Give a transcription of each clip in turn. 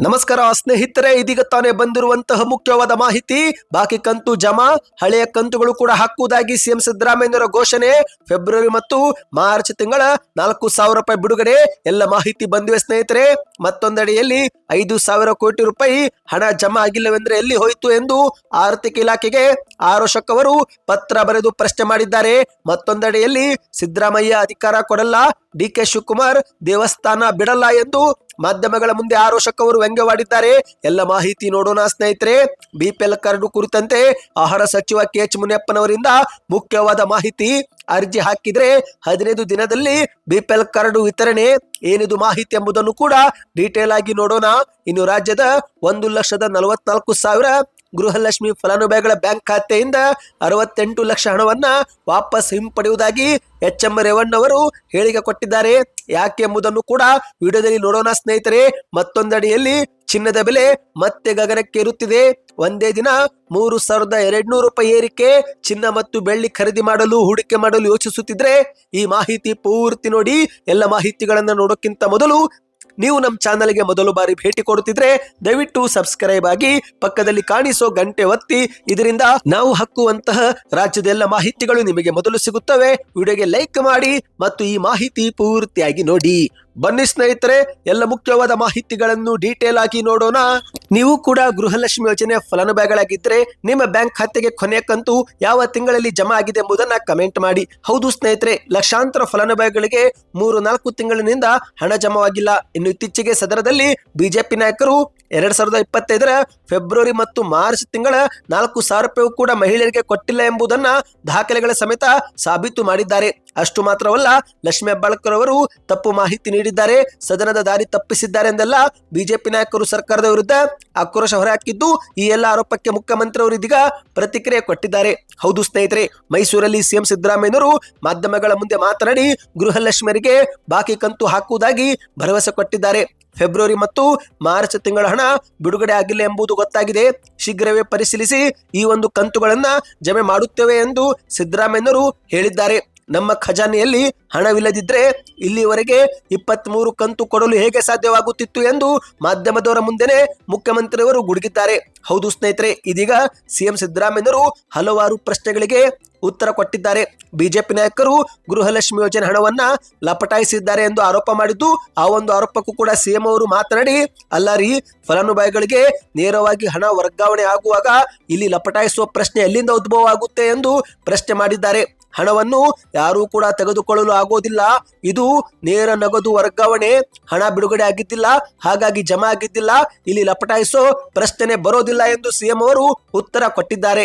ನಮಸ್ಕಾರ ಸ್ನೇಹಿತರೆ, ಇದೀಗ ತಾನೇ ಬಂದಿರುವಂತಹ ಮುಖ್ಯವಾದ ಮಾಹಿತಿ. ಬಾಕಿ ಕಂತು ಜಮಾ, ಹಳೆಯ ಕಂತುಗಳು ಕೂಡ ಹಾಕುವುದಾಗಿ ಸಿಎಂ ಸಿದ್ದರಾಮಯ್ಯನವರ ಘೋಷಣೆ. ಫೆಬ್ರವರಿ ಮತ್ತು ಮಾರ್ಚ್ ತಿಂಗಳ 4,000 ರೂಪಾಯಿ ಬಿಡುಗಡೆ. ಎಲ್ಲ ಮಾಹಿತಿ ಬಂದಿವೆ ಸ್ನೇಹಿತರೆ. ಮತ್ತೊಂದೆಡೆಯಲ್ಲಿ 5,000 ಕೋಟಿ ರೂಪಾಯಿ ಹಣ ಜಮಾ ಆಗಿಲ್ಲವೆಂದ್ರೆ ಎಲ್ಲಿ ಹೋಯಿತು ಎಂದು ಆರ್ಥಿಕ ಇಲಾಖೆಗೆ ಆರೋಶಕ್ ಅವರು ಪತ್ರ ಬರೆದು ಪ್ರಶ್ನೆ ಮಾಡಿದ್ದಾರೆ. ಮತ್ತೊಂದೆಡೆಯಲ್ಲಿ ಸಿದ್ದರಾಮಯ್ಯ ಅಧಿಕಾರ ಕೊಡಲ್ಲ, ಡಿಕೆ ಶಿವಕುಮಾರ್ ದೇವಸ್ಥಾನ ಬಿಡಲ್ಲ ಎಂದು ಮಾಧ್ಯಮಗಳ ಮುಂದೆ ಆರೋಶಕ್ ಅವರು ವ್ಯಂಗ್ಯವಾಡಿದ್ದಾರೆ. ಎಲ್ಲ ಮಾಹಿತಿ ನೋಡೋಣ ಸ್ನೇಹಿತರೆ. ಬಿಪಿಎಲ್ ಕಾರ್ಡ್ ಕುರಿತಂತೆ ಆಹಾರ ಸಚಿವ ಕೆಎಚ್ ಮುನಿಯಪ್ಪನವರಿಂದ ಮುಖ್ಯವಾದ ಮಾಹಿತಿ. ಅರ್ಜಿ ಹಾಕಿದ್ರೆ 15 ದಿನದಲ್ಲಿ ಬಿಪಿಎಲ್ ಕಾರ್ಡ್ ವಿತರಣೆ. ಏನಿದು ಮಾಹಿತಿ ಎಂಬುದನ್ನು ಕೂಡ ಡೀಟೇಲ್ ಆಗಿ ನೋಡೋಣ. ಇನ್ನು ರಾಜ್ಯದ 1,44,000 ಗೃಹಲಕ್ಷ್ಮಿ ಫಲಾನುಭವಿಗಳ ಬ್ಯಾಂಕ್ ಖಾತೆಯಿಂದ 68 ಲಕ್ಷ ಹಣವನ್ನ ವಾಪಸ್ ಹಿಂಪಡೆಯುವುದಾಗಿ ಎಚ್.ಎಂ. ರೇವಣ್ಣ ಅವರು ಹೇಳಿಕೆ ಕೊಟ್ಟಿದ್ದಾರೆ. ಯಾಕೆ ಎಂಬುದನ್ನು ಕೂಡ ವಿಡಿಯೋದಲ್ಲಿ ನೋಡೋಣ ಸ್ನೇಹಿತರೆ. ಮತ್ತೊಂದಡಿಯಲ್ಲಿ ಚಿನ್ನದ ಬೆಲೆ ಮತ್ತೆ ಗಗನಕ್ಕೇರುತ್ತಿದೆ. ಒಂದೇ ದಿನ 3,200 ರೂಪಾಯಿ ಏರಿಕೆ. ಚಿನ್ನ ಮತ್ತು ಬೆಳ್ಳಿ ಖರೀದಿ ಮಾಡಲು, ಹೂಡಿಕೆ ಮಾಡಲು ಯೋಚಿಸುತ್ತಿದ್ರೆ ಈ ಮಾಹಿತಿ ಪೂರ್ತಿ ನೋಡಿ. ಎಲ್ಲ ಮಾಹಿತಿಗಳನ್ನ ನೋಡೋಕ್ಕಿಂತ ಮೊದಲು ನೀವು ನಮ್ಮ ಚಾನಲ್ಗೆ ಮೊದಲು ಬಾರಿ ಭೇಟಿ ಕೊಡುತ್ತಿದ್ರೆ ದಯವಿಟ್ಟು ಸಬ್ಸ್ಕ್ರೈಬ್ ಆಗಿ, ಪಕ್ಕದಲ್ಲಿ ಕಾಣಿಸೋ ಗಂಟೆ ಒತ್ತಿ. ಇದರಿಂದ ನಾವು ಹಾಕುವಂತಹ ರಾಜ್ಯದ ಎಲ್ಲ ಮಾಹಿತಿಗಳು ನಿಮಗೆ ಮೊದಲು ಸಿಗುತ್ತವೆ. ವಿಡಿಯೋಗೆ ಲೈಕ್ ಮಾಡಿ ಮತ್ತು ಈ ಮಾಹಿತಿ ಪೂರ್ತಿಯಾಗಿ ನೋಡಿ. ಬನ್ನಿ ಸ್ನೇಹಿತರೆ, ಎಲ್ಲ ಮುಖ್ಯವಾದ ಮಾಹಿತಿಗಳನ್ನು ಡೀಟೇಲ್ ಆಗಿ ನೋಡೋಣ. ನೀವು ಕೂಡ ಗೃಹಲಕ್ಷ್ಮಿ ಯೋಜನೆ ಫಲಾನುಭವಿಗಳಾಗಿದ್ದರೆ ನಿಮ್ಮ ಬ್ಯಾಂಕ್ ಖಾತೆಗೆ ಕೊನೆಯ ಕಂತು ಯಾವ ತಿಂಗಳಲ್ಲಿ ಜಮಾ ಆಗಿದೆ ಎಂಬುದನ್ನ ಕಮೆಂಟ್ ಮಾಡಿ. ಹೌದು ಸ್ನೇಹಿತರೆ, ಲಕ್ಷಾಂತರ ಫಲಾನುಭವಿಗಳಿಗೆ 3-4 ತಿಂಗಳಿನಿಂದ ಹಣ ಜಮಾವಾಗಿಲ್ಲ. ಇನ್ನು ಇತ್ತೀಚೆಗೆ ಸದನದಲ್ಲಿ ಬಿಜೆಪಿ ನಾಯಕರು 2025ರ ಫೆಬ್ರವರಿ ಮತ್ತು ಮಾರ್ಚ್ ತಿಂಗಳ 4,000 ರೂಪಾಯಿ ಕೂಡ ಮಹಿಳೆಯರಿಗೆ ಕೊಟ್ಟಿಲ್ಲ ಎಂಬುದನ್ನ ದಾಖಲೆಗಳ ಸಮೇತ ಸಾಬೀತು ಮಾಡಿದ್ದಾರೆ. ಅಷ್ಟು ಮಾತ್ರವಲ್ಲ, ಲಕ್ಷ್ಮೀ ಹೆಬ್ಬಾಳ್ಕರ್ ಅವರು ತಪ್ಪು ಮಾಹಿತಿ ನೀಡಿದ್ದಾರೆ, ಸದನದ ದಾರಿ ತಪ್ಪಿಸಿದ್ದಾರೆ ಎಂದೆಲ್ಲ ಬಿಜೆಪಿ ನಾಯಕರು ಸರ್ಕಾರದ ವಿರುದ್ಧ ಆಕ್ರೋಶ ಹೊರಹಾಕಿದ್ದು, ಈ ಎಲ್ಲ ಆರೋಪಕ್ಕೆ ಮುಖ್ಯಮಂತ್ರಿ ಅವರು ಇದೀಗ ಪ್ರತಿಕ್ರಿಯೆ ಕೊಟ್ಟಿದ್ದಾರೆ. ಹೌದು ಸ್ನೇಹಿತರೆ, ಮೈಸೂರಲ್ಲಿ ಸಿಎಂ ಸಿದ್ದರಾಮಯ್ಯನವರು ಮಾಧ್ಯಮಗಳ ಮುಂದೆ ಮಾತನಾಡಿ ಗೃಹಲಕ್ಷ್ಮಿಯರಿಗೆ ಬಾಕಿ ಕಂತು ಹಾಕುವುದಾಗಿ ಭರವಸೆ ಕೊಟ್ಟಿದ್ದಾರೆ. ಫೆಬ್ರವರಿ ಮತ್ತು ಮಾರ್ಚ್ ತಿಂಗಳ ಹಣ ಬಿಡುಗಡೆ ಆಗಿಲ್ಲ ಎಂಬುದು ಗೊತ್ತಾಗಿದೆ. ಶೀಘ್ರವೇ ಪರಿಶೀಲಿಸಿ ಈ ಒಂದು ಕಂತುಗಳನ್ನ ಜಮೆ ಮಾಡುತ್ತೇವೆ ಎಂದು ಸಿದ್ದರಾಮಯ್ಯನವರು ಹೇಳಿದ್ದಾರೆ. ನಮ್ಮ ಖಜಾನೆಯಲ್ಲಿ ಹಣವಿಲ್ಲದಿದ್ರೆ ಇಲ್ಲಿವರೆಗೆ 23 ಕಂತು ಕೊಡಲು ಹೇಗೆ ಸಾಧ್ಯವಾಗುತ್ತಿತ್ತು ಎಂದು ಮಾಧ್ಯಮದವರ ಮುಂದೆನೆ ಮುಖ್ಯಮಂತ್ರಿಯವರು ಗುಡುಗಿದ್ದಾರೆ. ಹೌದು ಸ್ನೇಹಿತರೆ, ಇದೀಗ ಸಿಎಂ ಸಿದ್ದರಾಮಯ್ಯನವರು ಹಲವಾರು ಪ್ರಶ್ನೆಗಳಿಗೆ ಉತ್ತರ ಕೊಟ್ಟಿದ್ದಾರೆ. ಬಿಜೆಪಿ ನಾಯಕರು ಗೃಹಲಕ್ಷ್ಮಿ ಯೋಜನೆ ಹಣವನ್ನ ಲಪಟಾಯಿಸಿದ್ದಾರೆ ಎಂದು ಆರೋಪ ಮಾಡಿದ್ದು, ಆ ಒಂದು ಆರೋಪಕ್ಕೂ ಕೂಡ ಸಿಎಂ ಅವರು ಮಾತನಾಡಿ, ಅಲ್ಲ ರೀ, ಫಲಾನುಭವಿಗಳಿಗೆ ನೇರವಾಗಿ ಹಣ ವರ್ಗಾವಣೆ ಆಗುವಾಗ ಇಲ್ಲಿ ಲಪಟಾಯಿಸುವ ಪ್ರಶ್ನೆ ಎಲ್ಲಿಂದ ಉದ್ಭವ ಆಗುತ್ತೆ ಎಂದು ಪ್ರಶ್ನೆ ಮಾಡಿದ್ದಾರೆ. ಹಣವನ್ನು ಯಾರೂ ಕೂಡ ತೆಗೆದುಕೊಳ್ಳಲು ಆಗೋದಿಲ್ಲ. ಇದು ನೇರ ನಗದು ವರ್ಗಾವಣೆ. ಹಣ ಬಿಡುಗಡೆ ಆಗಿದ್ದಿಲ್ಲ, ಹಾಗಾಗಿ ಜಮಾ ಆಗಿದ್ದಿಲ್ಲ. ಇಲ್ಲಿ ಲಪಟಾಯಿಸೋ ಪ್ರಶ್ನೆ ಬರೋದಿಲ್ಲ ಎಂದು ಸಿಎಂ ಅವರು ಉತ್ತರ ಕೊಟ್ಟಿದ್ದಾರೆ.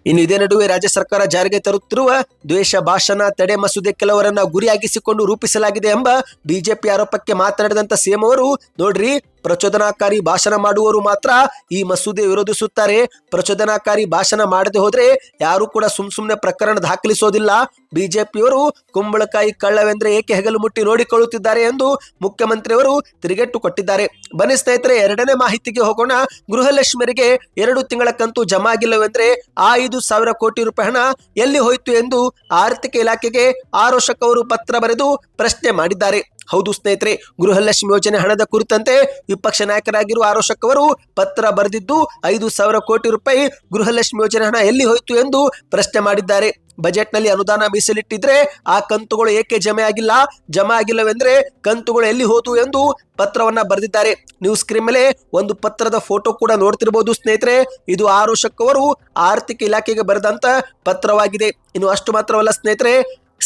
ಇನ್ನು ಇದೇ ನಡುವೆ ರಾಜ್ಯ ಸರ್ಕಾರ ಜಾರಿಗೆ ತರುತ್ತಿರುವ ದ್ವೇಷ ಭಾಷಣ ತಡೆ ಮಸೂದೆ ಕೆಲವರನ್ನ ಗುರಿಯಾಗಿಸಿಕೊಂಡು ರೂಪಿಸಲಾಗಿದೆ ಎಂಬ ಬಿಜೆಪಿ ಆರೋಪಕ್ಕೆ ಮಾತನಾಡಿದಂತ ಸಿಎಂ ಅವರು, ನೋಡ್ರಿ, ಪ್ರಚೋದನಾಕಾರಿ ಭಾಷಣ ಮಾಡುವವರು ಮಾತ್ರ ಈ ಮಸೂದೆ ವಿರೋಧಿಸುತ್ತಾರೆ. ಪ್ರಚೋದನಾಕಾರಿ ಭಾಷಣ ಮಾಡದೆ ಹೋದ್ರೆ ಯಾರು ಕೂಡ ಸುಮ್ನೆ ಪ್ರಕರಣ ದಾಖಲಿಸೋದಿಲ್ಲ. ಬಿಜೆಪಿಯವರು ಕುಂಬಳಕಾಯಿ ಕಳ್ಳವೆಂದ್ರೆ ಏಕೆ ಹೆಗಲು ಮುಟ್ಟಿ ನೋಡಿಕೊಳ್ಳುತ್ತಿದ್ದಾರೆ ಎಂದು ಮುಖ್ಯಮಂತ್ರಿಯವರು ತಿರುಗೇಟು ಕೊಟ್ಟಿದ್ದಾರೆ. ಬನ್ನಿ ಸ್ನೇಹಿತರೆ, ಎರಡನೇ ಮಾಹಿತಿಗೆ ಹೋಗೋಣ. ಗೃಹಲಕ್ಷ್ಮಿಯರಿಗೆ 2 ತಿಂಗಳ ಕಂತು ಜಮಾ ಆಗಿಲ್ಲವೆಂದ್ರೆ ಆ 5,000 ಕೋಟಿ ರೂಪಾಯಿ ಹಣ ಎಲ್ಲಿ ಹೋಯಿತು ಎಂದು ಆರ್ಥಿಕ ಇಲಾಖೆಗೆ ಆರೋಶಕ್ ಅವರು ಪತ್ರ ಬರೆದು ಪ್ರಶ್ನೆ ಮಾಡಿದ್ದಾರೆ. ಹೌದು ಸ್ನೇಹಿತರೆ, ಗೃಹಲಕ್ಷ್ಮಿ ಯೋಜನೆ ಹಣದ ಕುರಿತಂತೆ ವಿಪಕ್ಷ ನಾಯಕರಾಗಿರುವ ಆರೋಶಕ್ ಅವರು ಪತ್ರ ಬರೆದಿದ್ದು 5,000 ಕೋಟಿ ರೂಪಾಯಿ ಗೃಹಲಕ್ಷ್ಮಿ ಯೋಜನೆ ಹಣ ಎಲ್ಲಿ ಹೋಯಿತು ಎಂದು ಪ್ರಶ್ನೆ ಮಾಡಿದ್ದಾರೆ. ಬಜೆಟ್ನಲ್ಲಿ ಅನುದಾನ ಮೀಸಲಿಟ್ಟಿದ್ರೆ ಆ ಕಂತುಗಳು ಏಕೆ ಜಮೆ ಆಗಿಲ್ಲವೆಂದ್ರೆ ಕಂತುಗಳು ಎಲ್ಲಿ ಹೋತು ಎಂದು ಪತ್ರವನ್ನ ಬರೆದಿದ್ದಾರೆ. ನೀವು ಸ್ಕ್ರೀನ್ ಮೇಲೆ ಒಂದು ಪತ್ರದ ಫೋಟೋ ಕೂಡ ನೋಡ್ತಿರಬಹುದು ಸ್ನೇಹಿತರೆ. ಇದು ಆರೋಶಕ್ ಅವರು ಆರ್ಥಿಕ ಇಲಾಖೆಗೆ ಬರೆದಂತ ಪತ್ರವಾಗಿದೆ. ಇನ್ನು ಅಷ್ಟು ಮಾತ್ರವಲ್ಲ ಸ್ನೇಹಿತರೆ,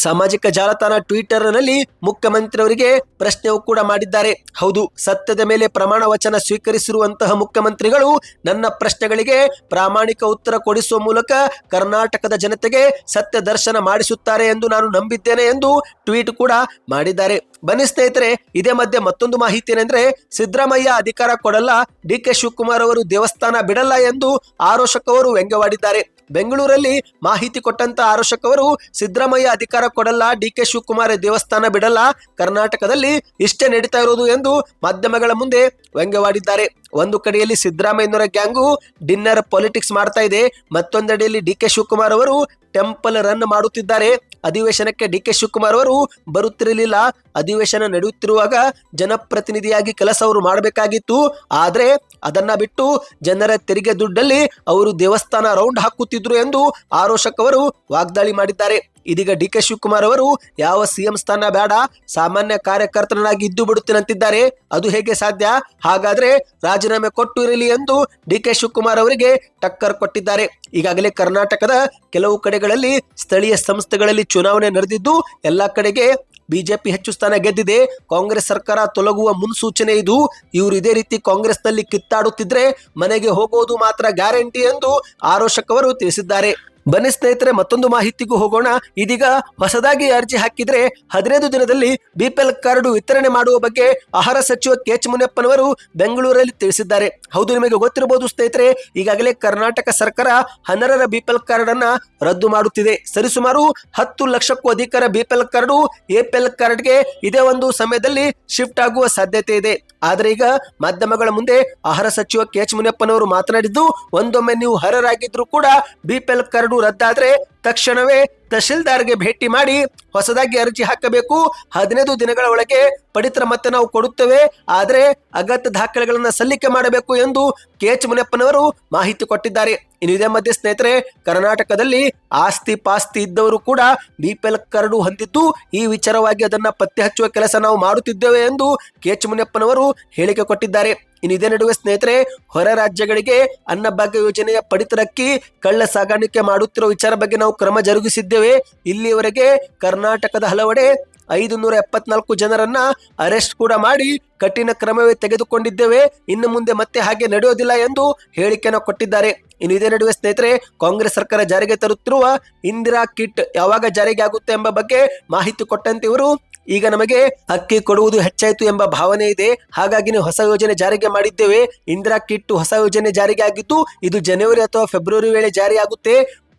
ಸಾಮಾಜಿಕ ಜಾಲತಾಣ ಟ್ವಿಟರ್ ನಲ್ಲಿ ಮುಖ್ಯಮಂತ್ರಿಯವರಿಗೆ ಪ್ರಶ್ನೆಯೂ ಕೂಡ ಮಾಡಿದ್ದಾರೆ. ಹೌದು, ಸತ್ಯದ ಮೇಲೆ ಪ್ರಮಾಣ ವಚನ ಸ್ವೀಕರಿಸಿರುವಂತಹ ಮುಖ್ಯಮಂತ್ರಿಗಳು ನನ್ನ ಪ್ರಶ್ನೆಗಳಿಗೆ ಪ್ರಾಮಾಣಿಕ ಉತ್ತರ ಕೊಡಿಸುವ ಮೂಲಕ ಕರ್ನಾಟಕದ ಜನತೆಗೆ ಸತ್ಯ ದರ್ಶನ ಮಾಡಿಸುತ್ತಾರೆ ಎಂದು ನಾನು ನಂಬಿದ್ದೇನೆ ಎಂದು ಟ್ವೀಟ್ ಕೂಡ ಮಾಡಿದ್ದಾರೆ. ಬನ್ನಿ ಸ್ನೇಹಿತರೆ, ಇದೇ ಮಧ್ಯೆ ಮತ್ತೊಂದು ಮಾಹಿತಿ ಏನೆಂದ್ರೆ, ಸಿದ್ದರಾಮಯ್ಯ ಅಧಿಕಾರ ಕೊಡಲ್ಲ, ಡಿಕೆ ಶಿವಕುಮಾರ್ ಅವರು ದೇವಸ್ಥಾನ ಬಿಡಲ್ಲ ಎಂದು ಆರೋಶಕ್ ಅವರು ವ್ಯಂಗ್ಯವಾಡಿದ್ದಾರೆ. ಬೆಂಗಳೂರಲ್ಲಿ ಮಾಹಿತಿ ಕೊಟ್ಟಂತ ಆರೋಶಕ್ ಅವರು, ಸಿದ್ದರಾಮಯ್ಯ ಅಧಿಕಾರ ಕೊಡಲ್ಲ, ಡಿಕೆ ಶಿವಕುಮಾರ್ ದೇವಸ್ಥಾನ ಬಿಡಲ್ಲ, ಕರ್ನಾಟಕದಲ್ಲಿ ಇಷ್ಟೇ ನಡೀತಾ ಇರೋದು ಎಂದು ಮಾಧ್ಯಮಗಳ ಮುಂದೆ ವ್ಯಂಗ್ಯವಾಡಿದ್ದಾರೆ. ಒಂದು ಕಡೆಯಲ್ಲಿ ಸಿದ್ದರಾಮಯ್ಯನವರ ಗ್ಯಾಂಗು ಡಿನ್ನರ್ ಪಾಲಿಟಿಕ್ಸ್ ಮಾಡ್ತಾ ಇದೆ, ಮತ್ತೊಂದೆಡೆಯಲ್ಲಿ ಡಿ ಕೆ ಶಿವಕುಮಾರ್ ಅವರು ಟೆಂಪಲ್ ರನ್ ಮಾಡುತ್ತಿದ್ದಾರೆ. ಅಧಿವೇಶನಕ್ಕೆ ಡಿ ಕೆ ಶಿವಕುಮಾರ್ ಅವರು ಬರುತ್ತಿರಲಿಲ್ಲ. ಅಧಿವೇಶನ ನಡೆಯುತ್ತಿರುವಾಗ ಜನಪ್ರತಿನಿಧಿಯಾಗಿ ಕೆಲಸ ಅವರು ಮಾಡಬೇಕಾಗಿತ್ತು. ಆದ್ರೆ ಅದನ್ನ ಬಿಟ್ಟು ಜನರ ತೆರಿಗೆ ದುಡ್ಡಲ್ಲಿ ಅವರು ದೇವಸ್ಥಾನ ರೌಂಡ್ ಹಾಕುತ್ತಿದ್ರು ಎಂದು ಆರೋಶಕ್ ಅವರು ವಾಗ್ದಾಳಿ ಮಾಡಿದ್ದಾರೆ. ಇದೀಗ ಡಿ ಕೆ ಶಿವಕುಮಾರ್ ಅವರು ಯಾವ ಸಿಎಂ ಸ್ಥಾನ ಬೇಡ, ಸಾಮಾನ್ಯ ಕಾರ್ಯಕರ್ತನಾಗಿ ಇದ್ದು ಬಿಡುತ್ತೇನಂತಿದ್ದಾರೆ. ಅದು ಹೇಗೆ ಸಾಧ್ಯ? ಹಾಗಾದ್ರೆ ರಾಜೀನಾಮೆ ಕೊಟ್ಟು ಇರಲಿ ಎಂದು ಡಿ ಕೆ ಶಿವಕುಮಾರ್ ಅವರಿಗೆ ಟಕ್ಕರ್ ಕೊಟ್ಟಿದ್ದಾರೆ. ಈಗಾಗಲೇ ಕರ್ನಾಟಕದ ಕೆಲವು ಕಡೆಗಳಲ್ಲಿ ಸ್ಥಳೀಯ ಸಂಸ್ಥೆಗಳಲ್ಲಿ ಚುನಾವಣೆ ನಡೆದಿದ್ದು ಎಲ್ಲಾ ಕಡೆಗೆ ಬಿಜೆಪಿ ಹೆಚ್ಚು ಸ್ಥಾನ ಗೆದ್ದಿದೆ. ಕಾಂಗ್ರೆಸ್ ಸರ್ಕಾರ ತೊಲಗುವ ಮುನ್ಸೂಚನೆ ಇದು. ಇವರು ಇದೇ ರೀತಿ ಕಾಂಗ್ರೆಸ್ನಲ್ಲಿ ಕಿತ್ತಾಡುತ್ತಿದ್ರೆ ಮನೆಗೆ ಹೋಗೋದು ಮಾತ್ರ ಗ್ಯಾರಂಟಿ ಎಂದು ಆರೋಶಕ್ ಅವರು ತಿಳಿಸಿದ್ದಾರೆ. ಬನ್ನಿ ಸ್ನೇಹಿತರೆ, ಮತ್ತೊಂದು ಮಾಹಿತಿಗೂ ಹೋಗೋಣ. ಇದೀಗ ಹೊಸದಾಗಿ ಅರ್ಜಿ ಹಾಕಿದ್ರೆ 15 ದಿನದಲ್ಲಿ ಬಿಪಿಎಲ್ ಕಾರ್ಡ್ ವಿತರಣೆ ಮಾಡುವ ಬಗ್ಗೆ ಆಹಾರ ಸಚಿವ ಕೆ ಎಚ್ ಮುನಿಯಪ್ಪನವರು ಬೆಂಗಳೂರಲ್ಲಿ ತಿಳಿಸಿದ್ದಾರೆ. ಹೌದು, ನಿಮಗೆ ಗೊತ್ತಿರಬಹುದು ಸ್ನೇಹಿತರೆ, ಈಗಾಗಲೇ ಕರ್ನಾಟಕ ಸರ್ಕಾರ 12ರ ಬಿಪಿಎಲ್ ಕಾರ್ಡ್ ಅನ್ನ ರದ್ದು ಮಾಡುತ್ತಿದೆ. ಸರಿಸುಮಾರು 10 ಲಕ್ಷಕ್ಕೂ ಅಧಿಕ ಬಿಪಿಎಲ್ ಕಾರ್ಡ್ ಎಪಿಎಲ್ ಕಾರ್ಡ್ಗೆ ಇದೇ ಒಂದು ಸಮಯದಲ್ಲಿ ಶಿಫ್ಟ್ ಆಗುವ ಸಾಧ್ಯತೆ ಇದೆ. ಆದ್ರೆ ಈಗ ಮಾಧ್ಯಮಗಳ ಮುಂದೆ ಆಹಾರ ಸಚಿವ ಕೆ ಎಚ್ ಮುನಿಯಪ್ಪನವರು ಮಾತನಾಡಿದ್ದು, ಒಂದೊಮ್ಮೆ ನೀವು ಅರ್ಹರಾಗಿದ್ರು ಕೂಡ ಬಿಪಿಎಲ್ ಕಾರ್ಡ್ ರದ್ದಾದ್ರೆ ತಕ್ಷಣವೇ ತಹಶೀಲ್ದಾರ್ಗೆ ಭೇಟಿ ಮಾಡಿ ಹೊಸದಾಗಿ ಅರ್ಜಿ ಹಾಕಬೇಕು. 15 ದಿನಗಳ ಒಳಗೆ ಪಡಿತರ ಮತ್ತೆ ನಾವು ಕೊಡುತ್ತೇವೆ, ಆದ್ರೆ ಅಗತ್ಯ ದಾಖಲೆಗಳನ್ನ ಸಲ್ಲಿಕೆ ಮಾಡಬೇಕು ಎಂದು ಕೆ ಎಚ್ ಮುನಿಯಪ್ಪನವರು ಮಾಹಿತಿ ಕೊಟ್ಟಿದ್ದಾರೆ. ಇನ್ನು ಇದೇ ಮಧ್ಯೆ ಸ್ನೇಹಿತರೆ, ಕರ್ನಾಟಕದಲ್ಲಿ ಆಸ್ತಿ ಪಾಸ್ತಿ ಇದ್ದವರು ಕೂಡ ಬಿಪಿಎಲ್ ಕಾರ್ಡ್ ಹೊಂದಿದ್ದು ಈ ವಿಚಾರವಾಗಿ ಅದನ್ನ ಪತ್ತೆ ಹಚ್ಚುವ ಕೆಲಸ ನಾವು ಮಾಡುತ್ತಿದ್ದೇವೆ ಎಂದು ಕೆ ಎಚ್ ಮುನಿಯಪ್ಪನವರು ಹೇಳಿಕೆ ಕೊಟ್ಟಿದ್ದಾರೆ. ಇನ್ನು ಇದೇ ನಡುವೆ ಸ್ನೇಹಿತರೆ, ಹೊರ ರಾಜ್ಯಗಳಿಗೆ ಅನ್ನಭಾಗ್ಯ ಯೋಜನೆಯ ಪಡಿತರಕ್ಕಿ ಕಳ್ಳ ಸಾಗಾಣಿಕೆ ಮಾಡುತ್ತಿರುವ ವಿಚಾರ ಬಗ್ಗೆ ನಾವು ಕ್ರಮ ಜರುಗಿಸಿದ್ದೇವೆ. ಇಲ್ಲಿಯವರೆಗೆ ಕರ್ನಾಟಕದ ಹಲವೆಡೆ 574 ಜನರನ್ನ ಅರೆಸ್ಟ್ ಕೂಡ ಮಾಡಿ ಕಠಿಣ ಕ್ರಮವೇ ತೆಗೆದುಕೊಂಡಿದ್ದೇವೆ. ಇನ್ನು ಮುಂದೆ ಮತ್ತೆ ಹಾಗೆ ನಡೆಯೋದಿಲ್ಲ ಎಂದು ಹೇಳಿಕೆಯನ್ನು ಕೊಟ್ಟಿದ್ದಾರೆ. ಇನ್ನು ಇದೇ ನಡುವೆ ಸ್ನೇಹಿತರೆ, ಕಾಂಗ್ರೆಸ್ ಸರ್ಕಾರ ಜಾರಿಗೆ ತರುತ್ತಿರುವ ಇಂದಿರಾ ಕಿಟ್ ಯಾವಾಗ ಜಾರಿಗೆ ಆಗುತ್ತೆ ಎಂಬ ಬಗ್ಗೆ ಮಾಹಿತಿ ಕೊಟ್ಟಂತೆ ಇವರು, ಈಗ ನಮಗೆ ಅಕ್ಕಿ ಕೊಡುವುದು ಹೆಚ್ಚಾಯಿತು ಎಂಬ ಭಾವನೆ ಇದೆ, ಹಾಗಾಗಿ ನೀವು ಹೊಸ ಯೋಜನೆ ಜಾರಿಗೆ ಮಾಡಿದ್ದೇವೆ. ಇಂದಿರಾ ಕಿಟ್ ಹೊಸ ಯೋಜನೆ ಜಾರಿಗೆ ಆಗಿದ್ದು ಇದು ಜನವರಿ ಅಥವಾ ಫೆಬ್ರವರಿ ವೇಳೆ ಜಾರಿಯಾಗುತ್ತೆ.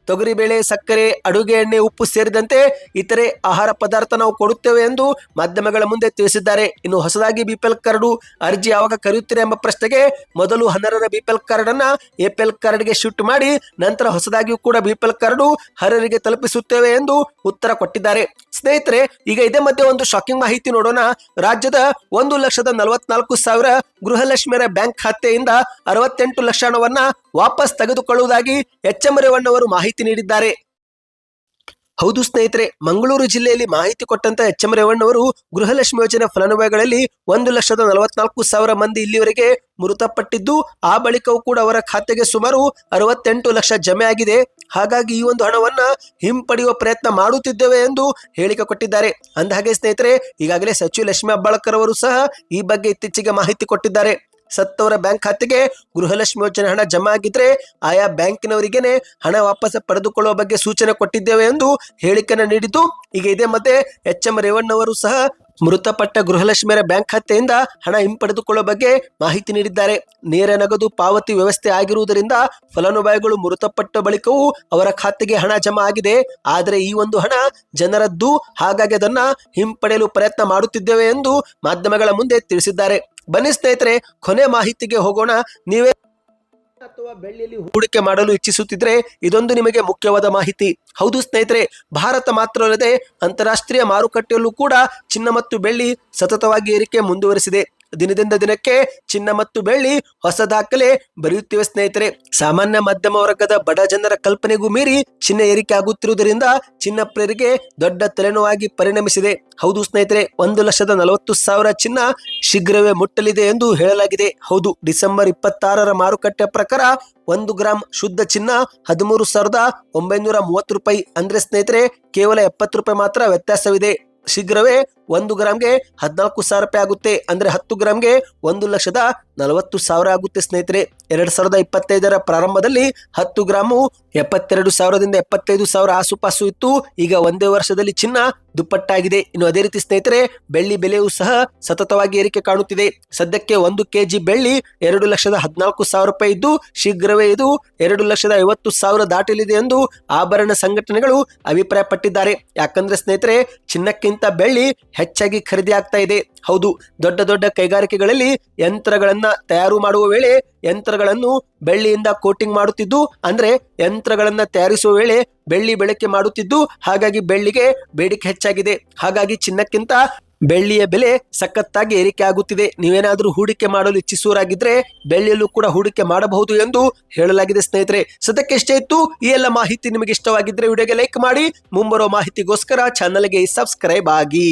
ತೊಗರಿಬೇಳೆ, ಸಕ್ಕರೆ, ಅಡುಗೆ ಎಣ್ಣೆ, ಉಪ್ಪು ಸೇರಿದಂತೆ ಇತರೆ ಆಹಾರ ಪದಾರ್ಥ ನಾವು ಕೊಡುತ್ತೇವೆ ಎಂದು ಮಾಧ್ಯಮಗಳ ಮುಂದೆ ತಿಳಿಸಿದ್ದಾರೆ. ಇನ್ನು ಹೊಸದಾಗಿ ಬಿಪಿಎಲ್ ಕಾರ್ಡ್ ಅರ್ಜಿ ಯಾವಾಗ ಕರೆಯುತ್ತೀರಾ ಎಂಬ ಪ್ರಶ್ನೆಗೆ ಮೊದಲು 12ರ ಬಿಪಿಎಲ್ ಕಾರ್ಡ್ ಅನ್ನ ಎಪಿಎಲ್ ಕಾರ್ಡ್ಗೆ ಶಿಫ್ಟ್ ಮಾಡಿ ನಂತರ ಹೊಸದಾಗಿಯೂ ಕೂಡ ಬಿಪಿಎಲ್ ಕಾರ್ಡ್ ಅರ್ಹರಿಗೆ ತಲುಪಿಸುತ್ತೇವೆ ಎಂದು ಉತ್ತರ ಕೊಟ್ಟಿದ್ದಾರೆ. ಸ್ನೇಹಿತರೆ, ಈಗ ಇದೇ ಮಧ್ಯೆ ಒಂದು ಶಾಕಿಂಗ್ ಮಾಹಿತಿ ನೋಡೋಣ. ರಾಜ್ಯದ 1,44,000 ಗೃಹಲಕ್ಷ್ಮಿಯರ ಬ್ಯಾಂಕ್ ಖಾತೆಯಿಂದ 68 ಲಕ್ಷ ಹಣವನ್ನ ವಾಪಸ್ ತೆಗೆದುಕೊಳ್ಳುವುದಾಗಿ ಎಚ್ ಎಂ ರೇವಣ್ಣವರು ಮಾಹಿತಿ ನೀಡಿದ್ದಾರೆ. ಹೌದು ಸ್ನೇಹಿತರೆ, ಮಂಗಳೂರು ಜಿಲ್ಲೆಯಲ್ಲಿ ಮಾಹಿತಿ ಕೊಟ್ಟಂತ ಎಚ್ ಎಂ ರೇವಣ್ಣವರು ಗೃಹಲಕ್ಷ್ಮಿ ಯೋಜನೆ ಫಲಾನುಭವಿಗಳಲ್ಲಿ 1,44,000 ಮಂದಿ ಇಲ್ಲಿವರೆಗೆ ಮೃತಪಟ್ಟಿದ್ದು, ಆ ಬಳಿಕವೂ ಕೂಡ ಅವರ ಖಾತೆಗೆ ಸುಮಾರು 68 ಲಕ್ಷ ಜಮೆ ಆಗಿದೆ. ಹಾಗಾಗಿ ಈ ಒಂದು ಹಣವನ್ನ ಹಿಂಪಡೆಯುವ ಪ್ರಯತ್ನ ಮಾಡುತ್ತಿದ್ದೇವೆ ಎಂದು ಹೇಳಿಕೆ ಕೊಟ್ಟಿದ್ದಾರೆ. ಅಂದಹಾಗೆ ಸ್ನೇಹಿತರೆ, ಈಗಾಗಲೇ ಸಚಿವ ಲಕ್ಷ್ಮೀ ಹೆಬ್ಬಾಳ್ಕರ್ ಅವರು ಸಹ ಈ ಬಗ್ಗೆ ಇತ್ತೀಚೆಗೆ ಮಾಹಿತಿ ಕೊಟ್ಟಿದ್ದಾರೆ. ಸತ್ತವರ ಬ್ಯಾಂಕ್ ಖಾತೆಗೆ ಗೃಹಲಕ್ಷ್ಮಿ ಯೋಜನೆ ಹಣ ಜಮಾ ಆಗಿದ್ರೆ ಆಯಾ ಬ್ಯಾಂಕಿನವರಿಗೇನೆ ಹಣ ವಾಪಸ್ ಪಡೆದುಕೊಳ್ಳುವ ಬಗ್ಗೆ ಸೂಚನೆ ಕೊಟ್ಟಿದ್ದೇವೆ ಎಂದು ಹೇಳಿಕೆಯನ್ನು ನೀಡಿದ್ದು, ಈಗ ಇದೇ ಮಧ್ಯೆ ಎಚ್ ಎಂ ರೇವಣ್ಣವರು ಸಹ ಮೃತಪಟ್ಟ ಗೃಹಲಕ್ಷ್ಮಿಯರ ಬ್ಯಾಂಕ್ ಖಾತೆಯಿಂದ ಹಣ ಹಿಂಪಡೆದುಕೊಳ್ಳುವ ಬಗ್ಗೆ ಮಾಹಿತಿ ನೀಡಿದ್ದಾರೆ. ನೇರ ನಗದು ಪಾವತಿ ವ್ಯವಸ್ಥೆ ಆಗಿರುವುದರಿಂದ ಫಲಾನುಭವಿಗಳು ಮೃತಪಟ್ಟ ಬಳಿಕವೂ ಅವರ ಖಾತೆಗೆ ಹಣ ಜಮಾ ಆಗಿದೆ. ಆದರೆ ಈ ಒಂದು ಹಣ ಜನರದ್ದು, ಹಾಗಾಗಿ ಅದನ್ನ ಹಿಂಪಡೆಯಲು ಪ್ರಯತ್ನ ಮಾಡುತ್ತಿದ್ದೇವೆ ಎಂದು ಮಾಧ್ಯಮಗಳ ಮುಂದೆ ತಿಳಿಸಿದ್ದಾರೆ. ಬನ್ನಿ ಸ್ನೇಹಿತರೆ, ಕೊನೆ ಮಾಹಿತಿಗೆ ಹೋಗೋಣ. ನೀವೇ ಅಥವಾ ಬೆಳ್ಳಿಯಲ್ಲಿ ಹೂಡಿಕೆ ಮಾಡಲು ಇಚ್ಛಿಸುತ್ತಿದ್ರೆ ಇದೊಂದು ನಿಮಗೆ ಮುಖ್ಯವಾದ ಮಾಹಿತಿ. ಹೌದು ಸ್ನೇಹಿತರೆ, ಭಾರತ ಮಾತ್ರವಲ್ಲದೆ ಅಂತಾರಾಷ್ಟ್ರೀಯ ಮಾರುಕಟ್ಟೆಯಲ್ಲೂ ಕೂಡ ಚಿನ್ನ ಮತ್ತು ಬೆಳ್ಳಿ ಸತತವಾಗಿ ಏರಿಕೆ ಮುಂದುವರಿಸಿದೆ. ದಿನದಿಂದ ದಿನಕ್ಕೆ ಚಿನ್ನ ಮತ್ತು ಬೆಳ್ಳಿ ಹೊಸ ದಾಖಲೆ ಬರೆಯುತ್ತಿವೆ ಸ್ನೇಹಿತರೆ. ಸಾಮಾನ್ಯ ಮಧ್ಯಮ ವರ್ಗದ ಬಡ ಜನರ ಕಲ್ಪನೆಗೂ ಮೀರಿ ಚಿನ್ನ ಏರಿಕೆ ಆಗುತ್ತಿರುವುದರಿಂದ ಚಿನ್ನ ಪ್ರಿಯರಿಗೆ ದೊಡ್ಡ ತಲೆನೋವಾಗಿ ಪರಿಣಮಿಸಿದೆ. ಹೌದು ಸ್ನೇಹಿತರೆ, 1,40,000 ಚಿನ್ನ ಶೀಘ್ರವೇ ಮುಟ್ಟಲಿದೆ ಎಂದು ಹೇಳಲಾಗಿದೆ. ಹೌದು, ಡಿಸೆಂಬರ್ 26ರ ಮಾರುಕಟ್ಟೆ ಪ್ರಕಾರ 1 ಗ್ರಾಂ ಶುದ್ಧ ಚಿನ್ನ 13,930 ರೂಪಾಯಿ. ಅಂದ್ರೆ ಸ್ನೇಹಿತರೆ, ಕೇವಲ 70 ರೂಪಾಯಿ ಮಾತ್ರ ವ್ಯತ್ಯಾಸವಿದೆ. ಶೀಘ್ರವೇ 1 ಗ್ರಾಮ್ಗೆ 14,000 ರೂಪಾಯಿ ಆಗುತ್ತೆ. ಅಂದ್ರೆ 10 ಗ್ರಾಮ್ಗೆ 1,40,000 ಆಗುತ್ತೆ ಸ್ನೇಹಿತರೆ. 2025ರ ಪ್ರಾರಂಭದಲ್ಲಿ 10 ಗ್ರಾಮು 72,000ದಿಂದ 75,000 ಆಸುಪಾಸು ಇತ್ತು. ಈಗ ಒಂದೇ ವರ್ಷದಲ್ಲಿ ಚಿನ್ನ ದುಪ್ಪಟ್ಟಾಗಿದೆ. ಇನ್ನು ಅದೇ ರೀತಿ ಸ್ನೇಹಿತರೆ, ಬೆಳ್ಳಿ ಬೆಲೆಯೂ ಸಹ ಸತತವಾಗಿ ಏರಿಕೆ ಕಾಣುತ್ತಿದೆ. ಸದ್ಯಕ್ಕೆ 1 ಕೆಜಿ ಬೆಳ್ಳಿ 2,14,000 ರೂಪಾಯಿ ಇದ್ದು ಶೀಘ್ರವೇ ಇದು 2,50,000 ದಾಟಲಿದೆ ಎಂದು ಆಭರಣ ಸಂಘಟನೆಗಳು ಅಭಿಪ್ರಾಯಪಟ್ಟಿದ್ದಾರೆ. ಯಾಕಂದ್ರೆ ಸ್ನೇಹಿತರೆ, ಚಿನ್ನಕ್ಕಿಂತ ಬೆಳ್ಳಿ ಹೆಚ್ಚಾಗಿ ಖರೀದಿ ಆಗ್ತಾ ಇದೆ. ಹೌದು, ದೊಡ್ಡ ದೊಡ್ಡ ಕೈಗಾರಿಕೆಗಳಲ್ಲಿ ಯಂತ್ರಗಳನ್ನ ತಯಾರು ಮಾಡುವ ವೇಳೆ ಯಂತ್ರಗಳನ್ನು ಬೆಳ್ಳಿಯಿಂದ ಕೋಟಿಂಗ್ ಮಾಡುತ್ತಿದ್ದು, ಅಂದ್ರೆ ಯಂತ್ರಗಳನ್ನ ತಯಾರಿಸುವ ವೇಳೆ ಬೆಳ್ಳಿ ಬಳಕೆ ಮಾಡುತ್ತಿದ್ದು, ಹಾಗಾಗಿ ಬೆಳ್ಳಿಗೆ ಬೇಡಿಕೆ ಹೆಚ್ಚಾಗಿದೆ. ಹಾಗಾಗಿ ಚಿನ್ನಕ್ಕಿಂತ ಬೆಳ್ಳಿಯ ಬೆಲೆ ಸಖತ್ತಾಗಿ ಏರಿಕೆ ಆಗುತ್ತಿದೆ. ನೀವೇನಾದ್ರೂ ಹೂಡಿಕೆ ಮಾಡಲು ಇಚ್ಛಿಸುವರಾಗಿದ್ರೆ ಬೆಳ್ಳಿಯಲ್ಲೂ ಕೂಡ ಹೂಡಿಕೆ ಮಾಡಬಹುದು ಎಂದು ಹೇಳಲಾಗಿದೆ ಸ್ನೇಹಿತರೆ. ಸದ್ಯಕ್ಕೆ ಇಷ್ಟೇ ಇತ್ತು. ಈ ಎಲ್ಲ ಮಾಹಿತಿ ನಿಮಗೆ ಇಷ್ಟವಾಗಿದ್ರೆ ವಿಡಿಯೋಗೆ ಲೈಕ್ ಮಾಡಿ, ಮುಂಬರೋ ಮಾಹಿತಿಗೋಸ್ಕರ ಚಾನಲ್ಗೆ ಸಬ್ಸ್ಕ್ರೈಬ್ ಆಗಿ.